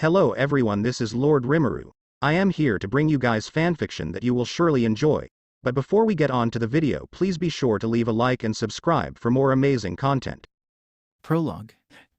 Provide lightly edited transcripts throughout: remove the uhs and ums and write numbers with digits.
Hello everyone, this is Lord Rimuru. I am here to bring you guys fanfiction that you will surely enjoy. But before we get on to the video, please be sure to leave a like and subscribe for more amazing content. Prologue.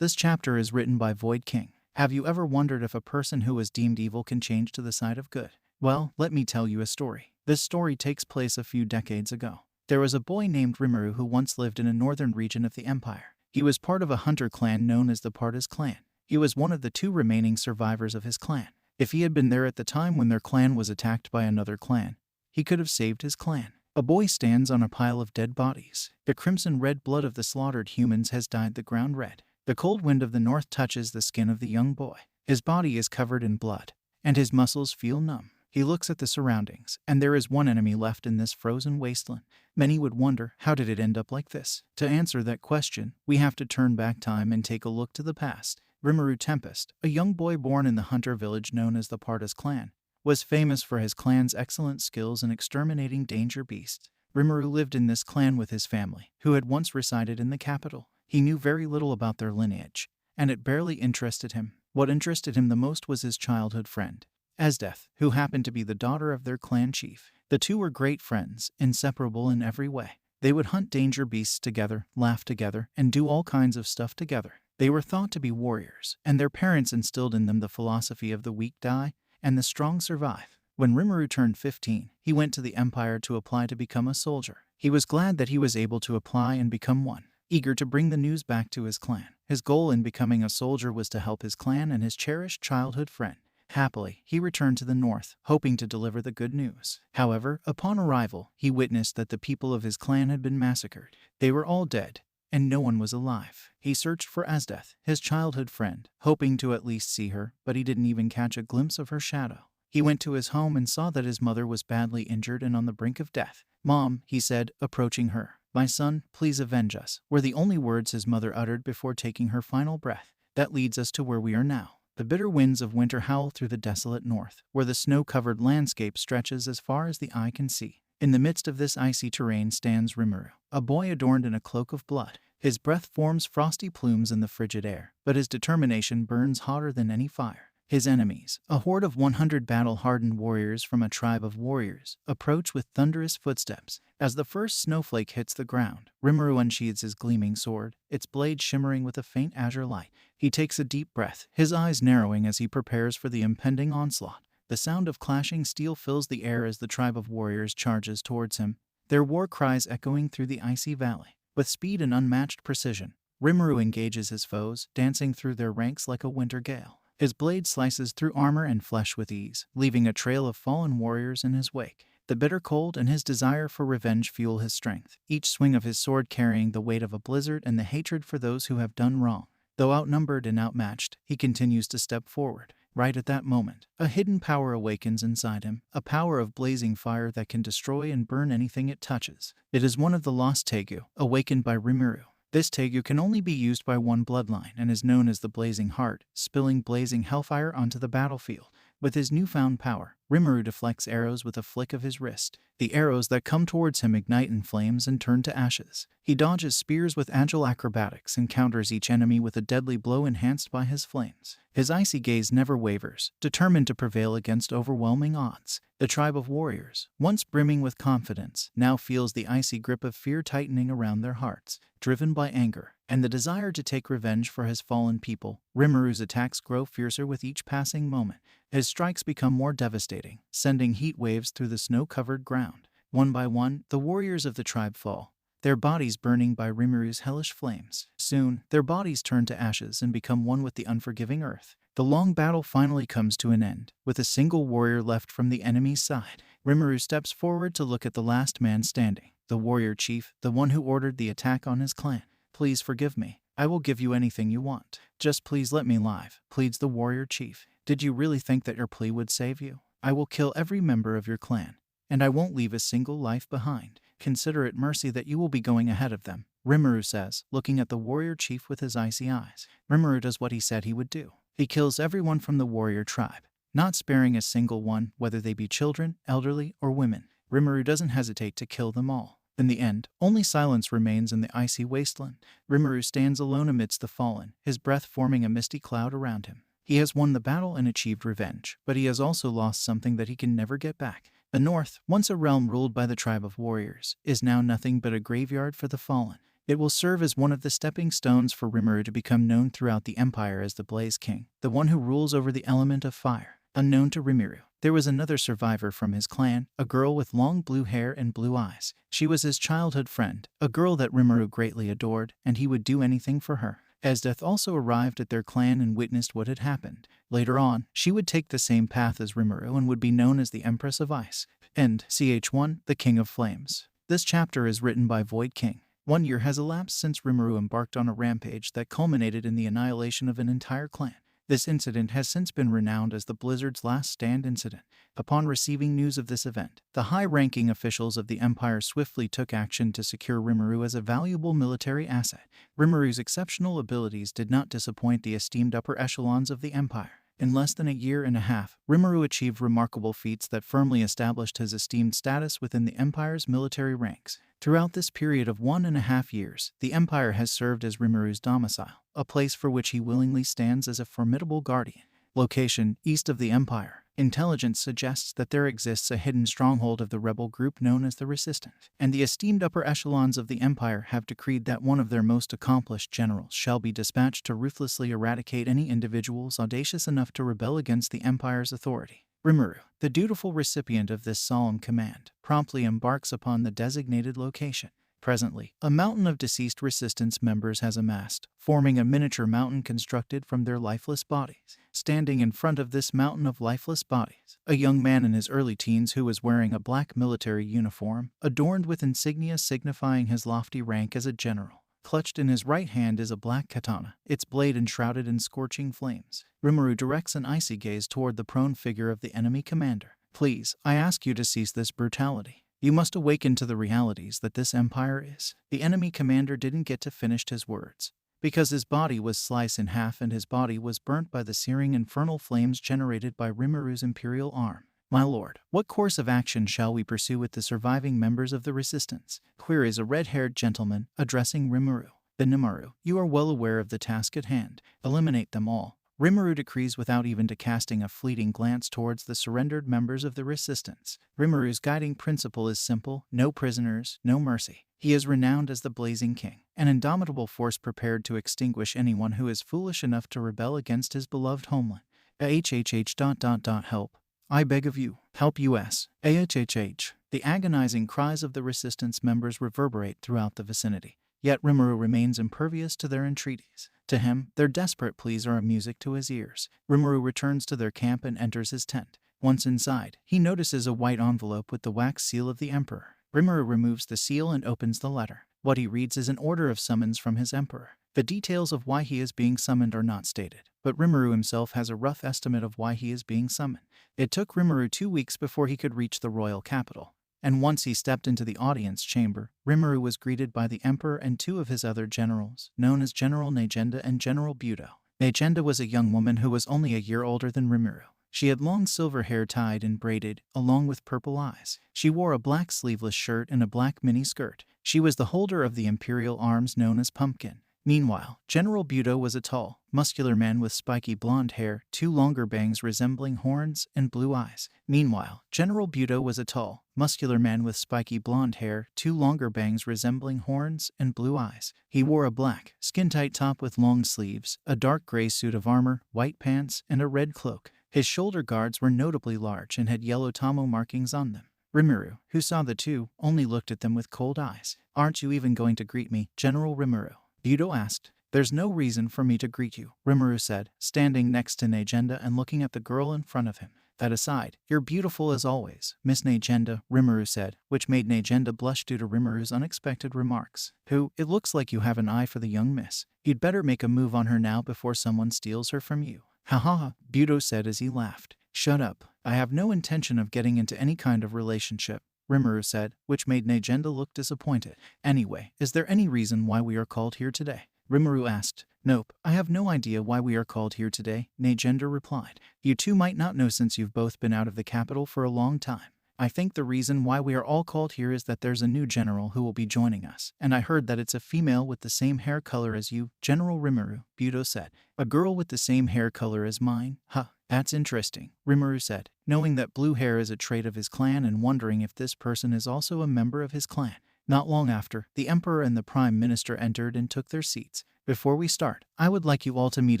This chapter is written by Void King. Have you ever wondered if a person who was deemed evil can change to the side of good? Well, let me tell you a story. This story takes place a few decades ago. There was a boy named Rimuru who once lived in a northern region of the empire. He was part of a hunter clan known as the Partas clan. He was one of the two remaining survivors of his clan. If he had been there at the time when their clan was attacked by another clan, he could have saved his clan. A boy stands on a pile of dead bodies. The crimson-red blood of the slaughtered humans has dyed the ground red. The cold wind of the north touches the skin of the young boy. His body is covered in blood, and his muscles feel numb. He looks at the surroundings, and there is one enemy left in this frozen wasteland. Many would wonder, how did it end up like this? To answer that question, we have to turn back time and take a look to the past. Rimuru Tempest, a young boy born in the hunter village known as the Partas clan, was famous for his clan's excellent skills in exterminating danger beasts. Rimuru lived in this clan with his family, who had once resided in the capital. He knew very little about their lineage, and it barely interested him. What interested him the most was his childhood friend, Esdeath, who happened to be the daughter of their clan chief. The two were great friends, inseparable in every way. They would hunt danger beasts together, laugh together, and do all kinds of stuff together. They were thought to be warriors, and their parents instilled in them the philosophy of the weak die and the strong survive. When Rimuru turned 15, he went to the empire to apply to become a soldier. He was glad that he was able to apply and become one, eager to bring the news back to his clan. His goal in becoming a soldier was to help his clan and his cherished childhood friend. Happily, he returned to the north, hoping to deliver the good news. However, upon arrival, he witnessed that the people of his clan had been massacred. They were all dead, and no one was alive. He searched for Esdeath, his childhood friend, hoping to at least see her, but he didn't even catch a glimpse of her shadow. He went to his home and saw that his mother was badly injured and on the brink of death. "Mom," he said, approaching her. "My son, please avenge us," were the only words his mother uttered before taking her final breath. That leads us to where we are now. The bitter winds of winter howl through the desolate north, where the snow-covered landscape stretches as far as the eye can see. In the midst of this icy terrain stands Rimuru, a boy adorned in a cloak of blood. His breath forms frosty plumes in the frigid air, but his determination burns hotter than any fire. His enemies, a horde of 100 battle-hardened warriors from a tribe of warriors, approach with thunderous footsteps. As the first snowflake hits the ground, Rimuru unsheathes his gleaming sword, its blade shimmering with a faint azure light. He takes a deep breath, his eyes narrowing as he prepares for the impending onslaught. The sound of clashing steel fills the air as the tribe of warriors charges towards him, their war cries echoing through the icy valley. With speed and unmatched precision, Rimuru engages his foes, dancing through their ranks like a winter gale. His blade slices through armor and flesh with ease, leaving a trail of fallen warriors in his wake. The bitter cold and his desire for revenge fuel his strength, each swing of his sword carrying the weight of a blizzard and the hatred for those who have done wrong. Though outnumbered and outmatched, he continues to step forward. Right at that moment, a hidden power awakens inside him, a power of blazing fire that can destroy and burn anything it touches. It is one of the lost Tegu, awakened by Rimuru. This Tegu can only be used by one bloodline and is known as the Blazing Heart, spilling blazing hellfire onto the battlefield. With his newfound power, Rimuru deflects arrows with a flick of his wrist. The arrows that come towards him ignite in flames and turn to ashes. He dodges spears with agile acrobatics and counters each enemy with a deadly blow enhanced by his flames. His icy gaze never wavers, determined to prevail against overwhelming odds. The tribe of warriors, once brimming with confidence, now feels the icy grip of fear tightening around their hearts. Driven by anger and the desire to take revenge for his fallen people, Rimuru's attacks grow fiercer with each passing moment. His strikes become more devastating, sending heat waves through the snow-covered ground. One by one, the warriors of the tribe fall, their bodies burning by Rimuru's hellish flames. Soon, their bodies turn to ashes and become one with the unforgiving earth. The long battle finally comes to an end, with a single warrior left from the enemy's side. Rimuru steps forward to look at the last man standing, the warrior chief, the one who ordered the attack on his clan. "Please forgive me. I will give you anything you want. Just please let me live," pleads the warrior chief. "Did you really think that your plea would save you? I will kill every member of your clan, and I won't leave a single life behind. Consider it mercy that you will be going ahead of them," Rimuru says, looking at the warrior chief with his icy eyes. Rimuru does what he said he would do. He kills everyone from the warrior tribe, not sparing a single one, whether they be children, elderly, or women. Rimuru doesn't hesitate to kill them all. In the end, only silence remains in the icy wasteland. Rimuru stands alone amidst the fallen, his breath forming a misty cloud around him. He has won the battle and achieved revenge, but he has also lost something that he can never get back. The North, once a realm ruled by the tribe of warriors, is now nothing but a graveyard for the fallen. It will serve as one of the stepping stones for Rimuru to become known throughout the Empire as the Blaze King, the one who rules over the element of fire. Unknown to Rimuru, there was another survivor from his clan, a girl with long blue hair and blue eyes. She was his childhood friend, a girl that Rimuru greatly adored, and he would do anything for her. Esdeath also arrived at their clan and witnessed what had happened. Later on, she would take the same path as Rimuru and would be known as the Empress of Ice. And Ch1, the King of Flames. This chapter is written by Void King. 1 year has elapsed since Rimuru embarked on a rampage that culminated in the annihilation of an entire clan. This incident has since been renowned as the Blizzard's Last Stand incident. Upon receiving news of this event, the high-ranking officials of the Empire swiftly took action to secure Rimuru as a valuable military asset. Rimuru's exceptional abilities did not disappoint the esteemed upper echelons of the Empire. In less than a year and a half, Rimuru achieved remarkable feats that firmly established his esteemed status within the Empire's military ranks. Throughout this period of 1.5 years, the Empire has served as Rimuru's domicile, a place for which he willingly stands as a formidable guardian. Location: east of the Empire. Intelligence suggests that there exists a hidden stronghold of the rebel group known as the Resistance, and the esteemed upper echelons of the Empire have decreed that one of their most accomplished generals shall be dispatched to ruthlessly eradicate any individuals audacious enough to rebel against the Empire's authority. Rimuru, the dutiful recipient of this solemn command, promptly embarks upon the designated location. Presently, a mountain of deceased Resistance members has amassed, forming a miniature mountain constructed from their lifeless bodies. Standing in front of this mountain of lifeless bodies, a young man in his early teens who is wearing a black military uniform, adorned with insignia signifying his lofty rank as a general. Clutched in his right hand is a black katana, its blade enshrouded in scorching flames. Rimuru directs an icy gaze toward the prone figure of the enemy commander. Please, I ask you to cease this brutality. You must awaken to the realities that this empire is. The enemy commander didn't get to finish his words, because his body was sliced in half and his body was burnt by the searing infernal flames generated by Rimuru's imperial arm. My lord, what course of action shall we pursue with the surviving members of the Resistance? Queries a red-haired gentleman, addressing Rimuru. The Rimuru, you are well aware of the task at hand. Eliminate them all. Rimuru decrees without even casting a fleeting glance towards the surrendered members of the Resistance. Rimuru's guiding principle is simple: no prisoners, no mercy. He is renowned as the Blazing King, an indomitable force prepared to extinguish anyone who is foolish enough to rebel against his beloved homeland. Help. I beg of you, help us. The agonizing cries of the Resistance members reverberate throughout the vicinity. Yet Rimuru remains impervious to their entreaties. To him, their desperate pleas are music to his ears. Rimuru returns to their camp and enters his tent. Once inside, he notices a white envelope with the wax seal of the Emperor. Rimuru removes the seal and opens the letter. What he reads is an order of summons from his Emperor. The details of why he is being summoned are not stated, but Rimuru himself has a rough estimate of why he is being summoned. It took Rimuru 2 weeks before he could reach the royal capital. And once he stepped into the audience chamber, Rimuru was greeted by the Emperor and 2 of his other generals, known as General Negenda and General Budo. Negenda was a young woman who was only a year older than Rimuru. She had long silver hair tied and braided, along with purple eyes. She wore a black sleeveless shirt and a black mini-skirt. She was the holder of the imperial arms known as Pumpkin. Meanwhile, General Budo was a tall, muscular man with spiky blonde hair, 2 longer bangs resembling horns, and blue eyes. Meanwhile, General Budo was a tall, muscular man with spiky blonde hair, 2 longer bangs resembling horns, and blue eyes. He wore a black, skin-tight top with long sleeves, a dark gray suit of armor, white pants, and a red cloak. His shoulder guards were notably large and had yellow Tomo markings on them. Rimuru, who saw the 2, only looked at them with cold eyes. Aren't you even going to greet me, General Rimuru? Budo asked. There's no reason for me to greet you, Rimuru said, standing next to Negenda and looking at the girl in front of him. That aside, you're beautiful as always, Miss Negenda, Rimuru said, which made Negenda blush due to Rimuru's unexpected remarks. It looks like you have an eye for the young miss. You'd better make a move on her now before someone steals her from you. Ha ha ha, Budo said as he laughed. Shut up. I have no intention of getting into any kind of relationship, Rimuru said, which made Negenda look disappointed. Anyway, is there any reason why we are called here today? Rimuru asked. Nope, I have no idea why we are called here today, Negenda replied. You 2 might not know since you've both been out of the capital for a long time. I think the reason why we are all called here is that there's a new general who will be joining us, and I heard that it's a female with the same hair color as you, General Rimuru, Buto said. A girl with the same hair color as mine? Huh, that's interesting, Rimuru said, knowing that blue hair is a trait of his clan and wondering if this person is also a member of his clan. Not long after, the Emperor and the Prime Minister entered and took their seats. Before we start, I would like you all to meet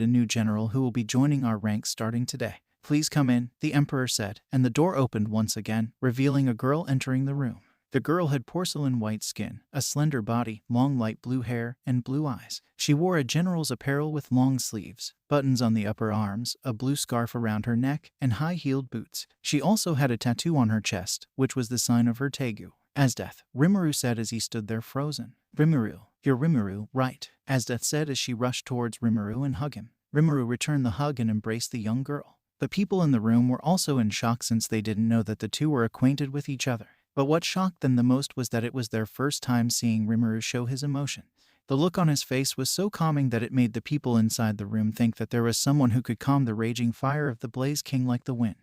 a new general who will be joining our ranks starting today. Please come in, the Emperor said, and the door opened once again, revealing a girl entering the room. The girl had porcelain white skin, a slender body, long light blue hair, and blue eyes. She wore a general's apparel with long sleeves, buttons on the upper arms, a blue scarf around her neck, and high-heeled boots. She also had a tattoo on her chest, which was the sign of her Tegu. Esdeath, Rimuru said as he stood there frozen. Rimuru, you're Rimuru, right? Esdeath said as she rushed towards Rimuru and hugged him. Rimuru returned the hug and embraced the young girl. The people in the room were also in shock since they didn't know that the two were acquainted with each other. But what shocked them the most was that it was their first time seeing Rimuru show his emotion. The look on his face was so calming that it made the people inside the room think that there was someone who could calm the raging fire of the Blaze King like the wind.